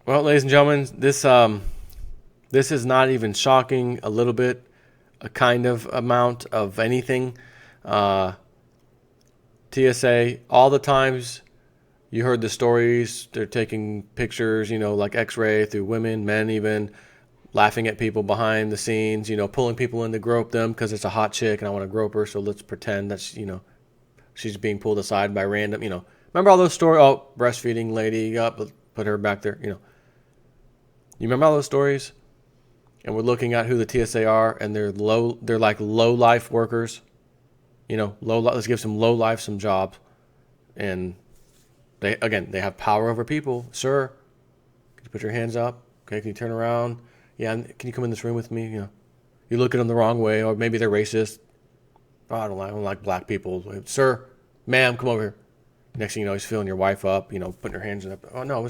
Well, ladies and gentlemen, this is not even shocking a little bit, a kind of amount of anything. Uh, TSA, all the times you heard the stories, they're taking pictures, like X-ray through women, men even, laughing at people behind the scenes, pulling people in to grope them because it's a hot chick and I want to grope her, so let's pretend that she's being pulled aside by random. Remember all those stories? Oh, breastfeeding lady, up, put her back there. You remember all those stories? And we're looking at who the TSA are, and they're like low life workers. Let's give some low life some jobs, and they have power over people. Sir, can you put your hands up? Okay, can you turn around? Yeah, can you come in this room with me? You look at them the wrong way, or maybe they're racist. Oh, I don't like black people. Sir, ma'am, come over here. Next thing you know, he's filling your wife up. Putting her hands up. Oh no,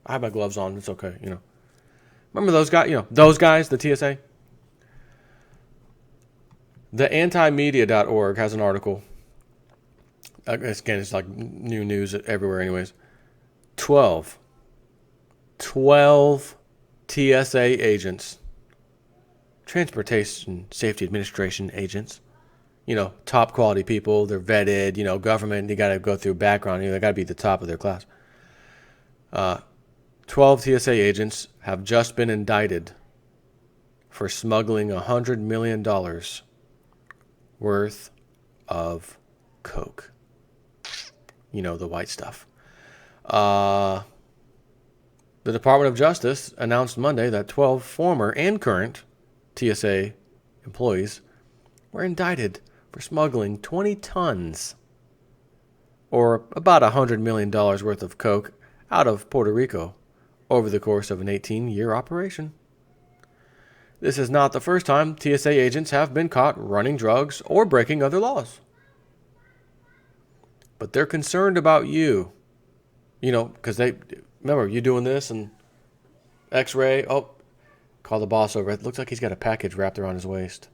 I have my gloves on. It's okay. Remember those guys? Those guys, the TSA. The antimedia.org has an article. Again, it's like new news everywhere, anyways. 12 TSA agents, Transportation Safety Administration agents, top quality people. They're vetted, government, you got to go through background. They got to be the top of their class. 12 TSA agents have just been indicted for smuggling $100 million worth of coke. The white stuff. The Department of Justice announced Monday that 12 former and current TSA employees were indicted for smuggling 20 tons, or about $100 million worth of coke, out of Puerto Rico over the course of an 18-year operation. This is not the first time TSA agents have been caught running drugs or breaking other laws. But they're concerned about you. Because remember, you doing this and X-ray. Oh, call the boss over. It looks like he's got a package wrapped around his waist.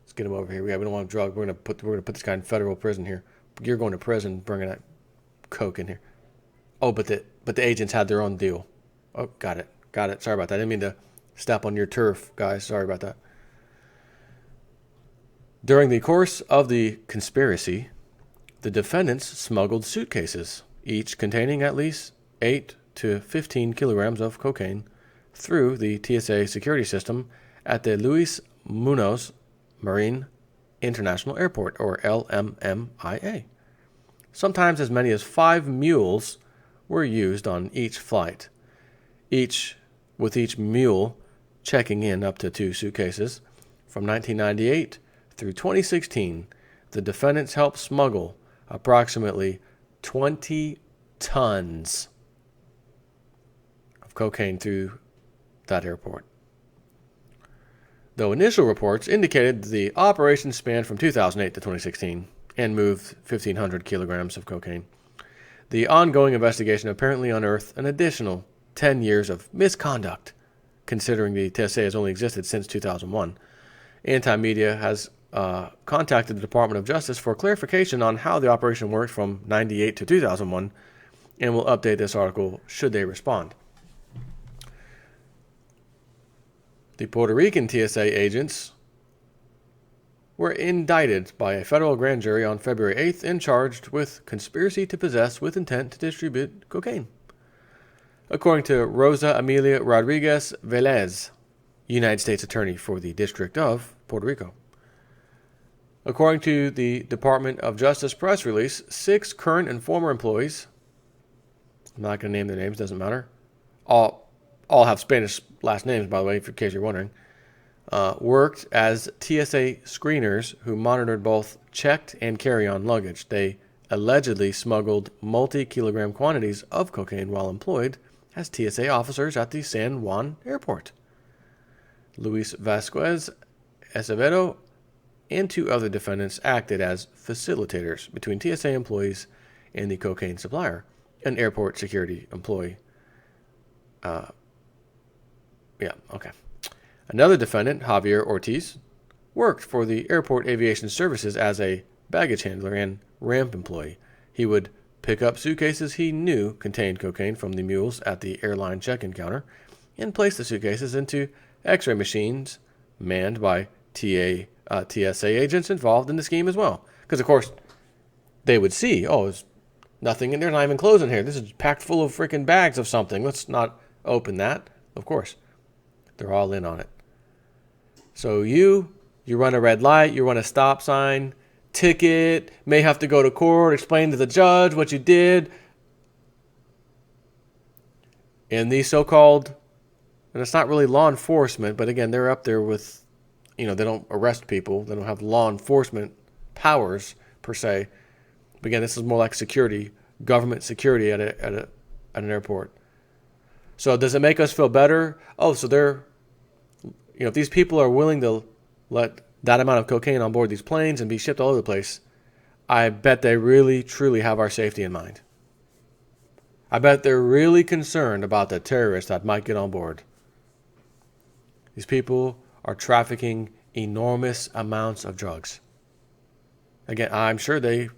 Let's get him over here. We don't want drug. We're gonna put this guy in federal prison here. You're going to prison, bringing that coke in here. Oh, but the agents had their own deal. Oh, got it. Sorry about that. I didn't mean to step on your turf, guys. Sorry about that. During the course of the conspiracy, the defendants smuggled suitcases, each containing at least 8 to 15 kilograms of cocaine, through the TSA security system at the Luis Munoz Marin International Airport, or LMMIA. Sometimes as many as 5 mules were used on each flight, with each mule checking in up to 2 suitcases. From 1998 through 2016, the defendants helped smuggle approximately 20 tons of cocaine through that airport. Though initial reports indicated the operation spanned from 2008 to 2016 and moved 1,500 kilograms of cocaine, the ongoing investigation apparently unearthed an additional 10 years of misconduct, considering the TSA has only existed since 2001. Anti-Media has contacted the Department of Justice for clarification on how the operation worked from 98 to 2001, and will update this article should they respond. The Puerto Rican TSA agents were indicted by a federal grand jury on February 8th and charged with conspiracy to possess with intent to distribute cocaine. According to Rosa Amelia Rodriguez Velez, United States Attorney for the District of Puerto Rico. According to the Department of Justice press release, 6 current and former employees, I'm not going to name their names, doesn't matter, all have Spanish last names, by the way, in case you're wondering, worked as TSA screeners who monitored both checked and carry-on luggage. They allegedly smuggled multi-kilogram quantities of cocaine while employed as TSA officers at the San Juan airport. Luis Vasquez Acevedo and 2 other defendants acted as facilitators between TSA employees and the cocaine supplier, an airport security employee. Another defendant, Javier Ortiz, worked for the Airport Aviation Services as a baggage handler and ramp employee. He would pick up suitcases he knew contained cocaine from the mules at the airline check-in counter and place the suitcases into x-ray machines manned by TSA agents involved in the scheme as well. Because, of course, they would see, oh, there's nothing in there, not even clothes in here. This is packed full of freaking bags of something. Let's not open that. Of course, they're all in on it. So you run a red light, you run a stop sign, ticket, may have to go to court, explain to the judge what you did. And these so-called, and it's not really law enforcement, but again, they're up there with, they don't arrest people. They don't have law enforcement powers per se. But again, this is more like security, government security at an airport. So does it make us feel better? Oh, so they're, if these people are willing to let that amount of cocaine on board these planes and be shipped all over the place, I bet they really, truly have our safety in mind. I bet they're really concerned about the terrorists that might get on board. These people are trafficking enormous amounts of drugs. Again, I'm sure they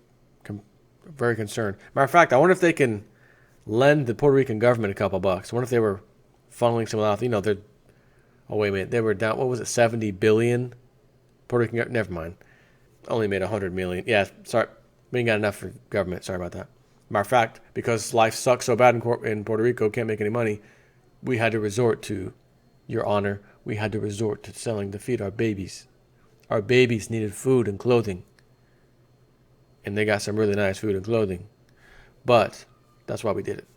are very concerned. Matter of fact, I wonder if they can lend the Puerto Rican government a couple bucks. I wonder if they were funneling some out. Oh, wait a minute. They were down, what was it, 70 billion? Puerto Rican, never mind. Only made 100 million. Yeah, sorry. We ain't got enough for government. Sorry about that. Matter of fact, because life sucks so bad in Puerto Rico, can't make any money, we had to resort to, Your Honor, we had to resort to selling to feed our babies. Our babies needed food and clothing. And they got some really nice food and clothing. But that's why we did it.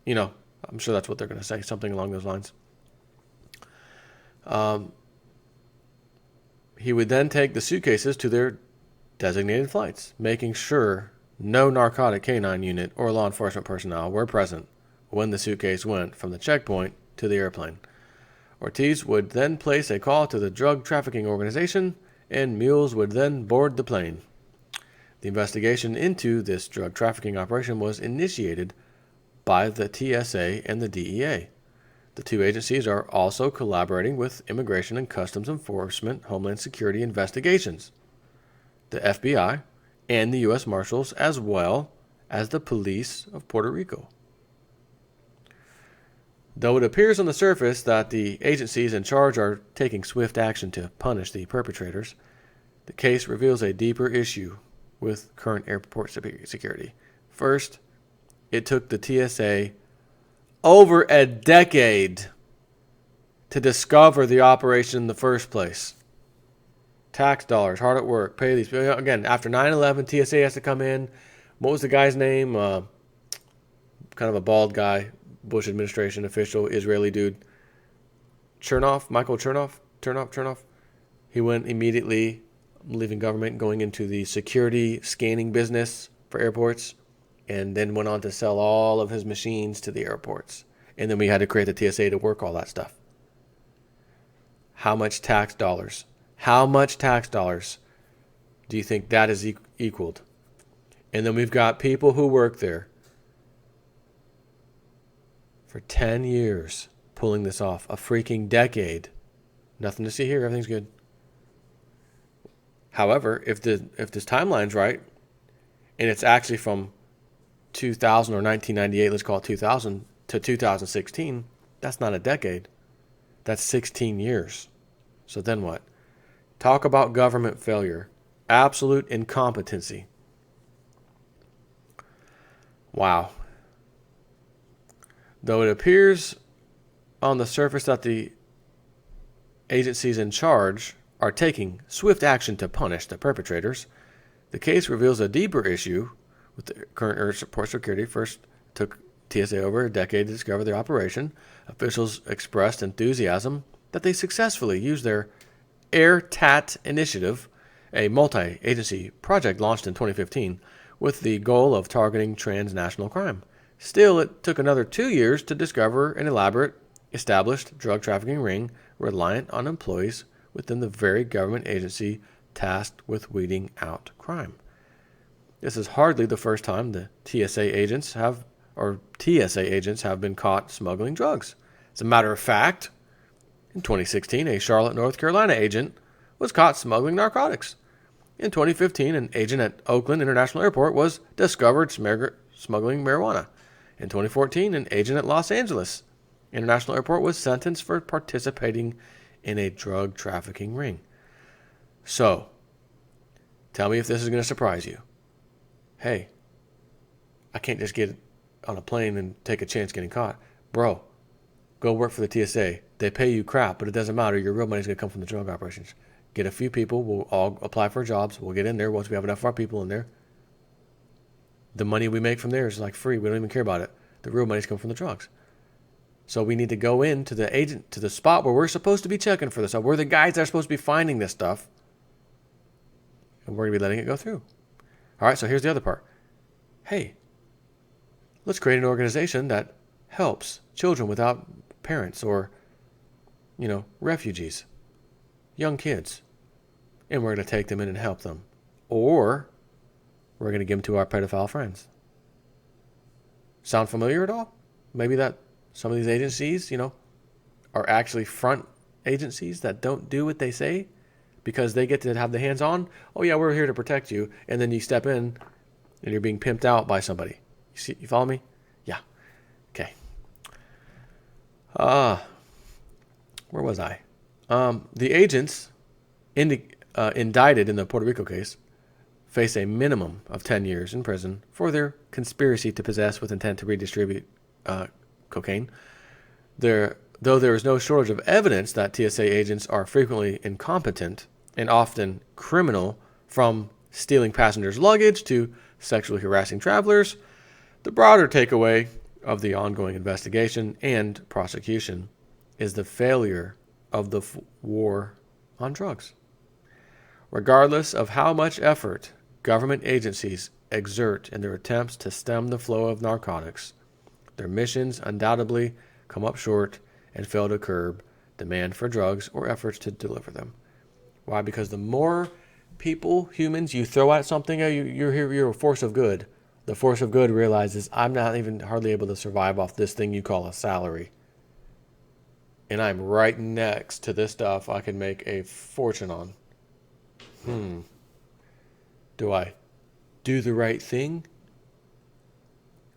I'm sure that's what they're going to say, something along those lines. He would then take the suitcases to their designated flights, making sure no narcotic canine unit or law enforcement personnel were present when the suitcase went from the checkpoint to the airplane. Ortiz would then place a call to the drug trafficking organization, and mules would then board the plane. The investigation into this drug trafficking operation was initiated by the TSA and the DEA. The two agencies are also collaborating with Immigration and Customs Enforcement Homeland Security investigations, the FBI, and the U.S. Marshals, as well as the police of Puerto Rico. Though it appears on the surface that the agencies in charge are taking swift action to punish the perpetrators, the case reveals a deeper issue with current airport security. First, it took the TSA over a decade to discover the operation in the first place. Tax dollars, hard at work, pay these. Again, after 9/11, TSA has to come in. What was the guy's name? Kind of a bald guy, Bush administration official, Israeli dude. Michael Chernoff. He went immediately, leaving government, going into the security scanning business for airports, and then went on to sell all of his machines to the airports. And then we had to create the TSA to work all that stuff. How much tax dollars do you think that is equaled? And then we've got people who work there for 10 years pulling this off. A freaking decade. Nothing to see here. Everything's good. However, if this timeline's right, and it's actually from 2000 or 1998, let's call it 2000 to 2016, that's not a decade. That's 16 years. So then what? Talk about government failure. Absolute incompetency. Wow. Though it appears on the surface that the agencies in charge are taking swift action to punish the perpetrators, the case reveals a deeper issue with the current airport security. First, it took TSA over a decade to discover the operation. Officials expressed enthusiasm that they successfully used their AirTat initiative, a multi-agency project launched in 2015 with the goal of targeting transnational crime. Still, it took another 2 years to discover an elaborate, established drug trafficking ring reliant on employees within the very government agency tasked with weeding out crime. This is hardly the first time the TSA agents have been caught smuggling drugs. As a matter of fact, in 2016, a Charlotte, North Carolina agent was caught smuggling narcotics. In 2015, an agent at Oakland International Airport was discovered smuggling marijuana. In 2014, an agent at Los Angeles International Airport was sentenced for participating in a drug trafficking ring. So, tell me if this is going to surprise you. Hey, I can't just get on a plane and take a chance getting caught. Bro, go work for the TSA. They pay you crap, but it doesn't matter. Your real money's going to come from the drug operations. Get a few people. We'll all apply for jobs. We'll get in there once we have enough of our people in there. The money we make from there is like free. We don't even care about it. The real money's come from the drugs. So we need to go into the spot where we're supposed to be checking for this stuff. We're the guys that are supposed to be finding this stuff. And we're going to be letting it go through. All right, so here's the other part. Hey, let's create an organization that helps children without parents or, refugees, young kids. And we're going to take them in and help them. Or we're going to give them to our pedophile friends. Sound familiar at all? Maybe that some of these agencies, are actually front agencies that don't do what they say because they get to have the hands on. Oh yeah, we're here to protect you. And then you step in and you're being pimped out by somebody. You follow me? Yeah. Okay. Where was I? The agents indicted in the Puerto Rico case face a minimum of 10 years in prison for their conspiracy to possess with intent to redistribute cocaine. Though there is no shortage of evidence that TSA agents are frequently incompetent and often criminal, from stealing passengers' luggage to sexually harassing travelers, the broader takeaway of the ongoing investigation and prosecution is the failure of the war on drugs. Regardless of how much effort government agencies exert in their attempts to stem the flow of narcotics, their missions undoubtedly come up short and fail to curb demand for drugs or efforts to deliver them. Why? Because the more people, humans, you throw at something, you're a force of good. The force of good realizes I'm not even hardly able to survive off this thing you call a salary. And I'm right next to this stuff I can make a fortune on. Do I do the right thing?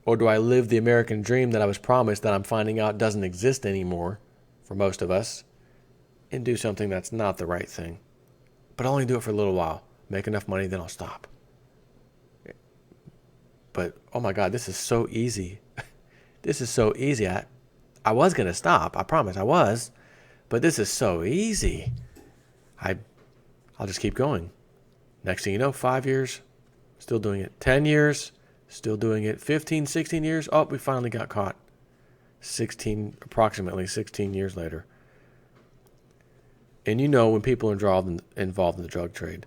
Or do I live the American dream that I was promised that I'm finding out doesn't exist anymore for most of us, and do something that's not the right thing? But I'll only do it for a little while. Make enough money, then I'll stop. But, oh my God, this is so easy. This is so easy. I was going to stop. I promise I was. But this is so easy. I'll just keep going. Next thing you know, 5 years, still doing it. 10 years, still doing it. 15, 16 years, oh, we finally got caught. Approximately 16 years later. And when people are involved in the drug trade,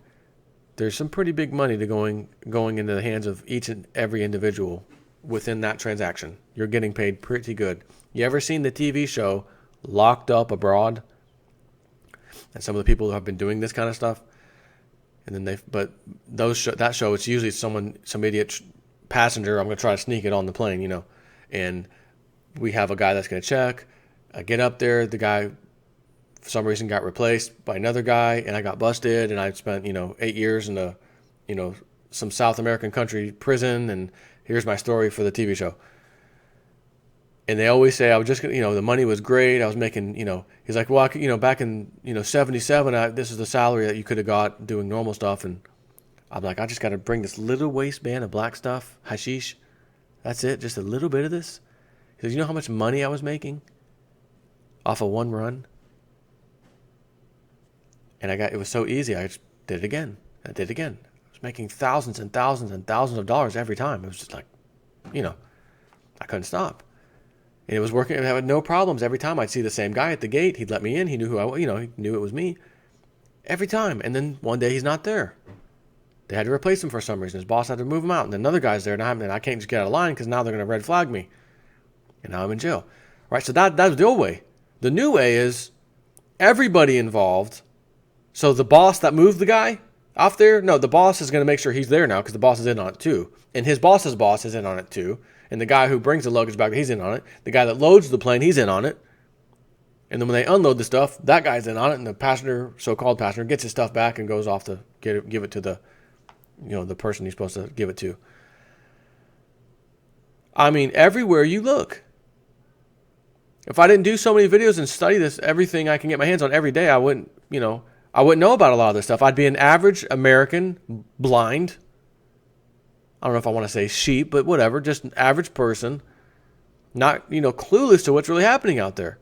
there's some pretty big money to going into the hands of each and every individual within that transaction. You're getting paid pretty good. You ever seen the TV show Locked Up Abroad? And some of the people who have been doing this kind of stuff, and then that show, it's usually some idiot passenger. I'm going to try to sneak it on the plane, and we have a guy that's going to check. I get up there, the guy for some reason got replaced by another guy, and I got busted, and I spent 8 years in some South American country prison, and here's my story for the TV show. And they always say I was just, the money was great. I was making, he's like, well, back in, 77, this is the salary that you could have got doing normal stuff. And I'm like, I just got to bring this little waistband of black stuff, hashish. That's it. Just a little bit of this. He says, you know how much money I was making off of one run? And it was so easy. I just did it again. I did it again. I was making thousands and thousands and thousands of dollars every time. It was just like, I couldn't stop. And it was working. I had no problems. Every time I'd see the same guy at the gate, he'd let me in. He knew who I was. He knew it was me. Every time. And then one day he's not there. They had to replace him for some reason. His boss had to move him out. And then another guy's there. And I can't just get out of line because now they're going to red flag me. And now I'm in jail. Right? So that was the old way. The new way is everybody involved. So the boss that moved the guy off there, no, the boss is going to make sure he's there now because the boss is in on it too. And his boss's boss is in on it too. And the guy who brings the luggage back, he's in on it. The guy that loads the plane, he's in on it. And then when they unload the stuff, that guy's in on it. And the passenger, so-called passenger, gets his stuff back and goes off to give it to the person he's supposed to give it to. I mean, everywhere you look. If I didn't do so many videos and study this, everything I can get my hands on every day, I wouldn't know about a lot of this stuff. I'd be an average American, blind. I don't know if I want to say sheep, but whatever, just an average person, not, clueless to what's really happening out there.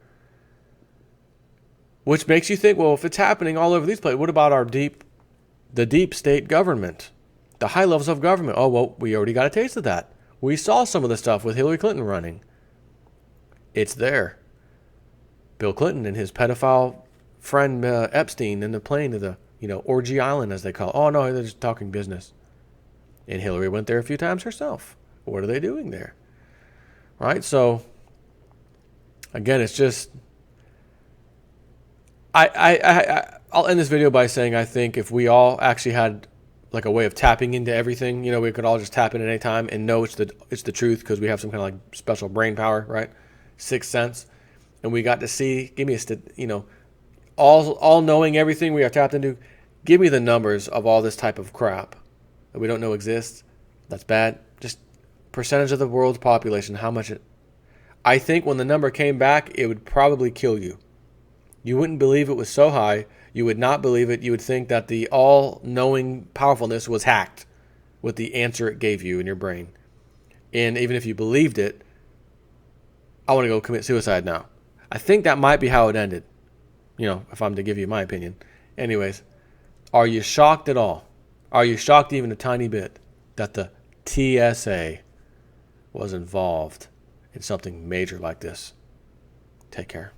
Which makes you think, well, if it's happening all over these places, what about the deep state government, the high levels of government? Oh, well, we already got a taste of that. We saw some of the stuff with Hillary Clinton running. It's there. Bill Clinton and his pedophile friend Epstein in the plane to the, Orgy Island, as they call it. Oh, no, they're just talking business. And Hillary went there a few times herself. What are they doing there? Right? So, again, it's just... I'll end this video by saying I think if we all actually had like a way of tapping into everything, we could all just tap in at any time and know it's the truth because we have some kind of like special brain power, right? Sixth sense. And we got to see, give me all knowing everything we are tapped into. Give me the numbers of all this type of crap that we don't know exists. That's bad. Just percentage of the world's population, how much I think when the number came back, it would probably kill you. You wouldn't believe it was so high. You would not believe it. You would think that the all-knowing powerfulness was hacked with the answer it gave you in your brain. And even if you believed it, I want to go commit suicide now. I think that might be how it ended, if I'm to give you my opinion. Anyways, are you shocked at all? Are you shocked even a tiny bit that the TSA was involved in something major like this? Take care.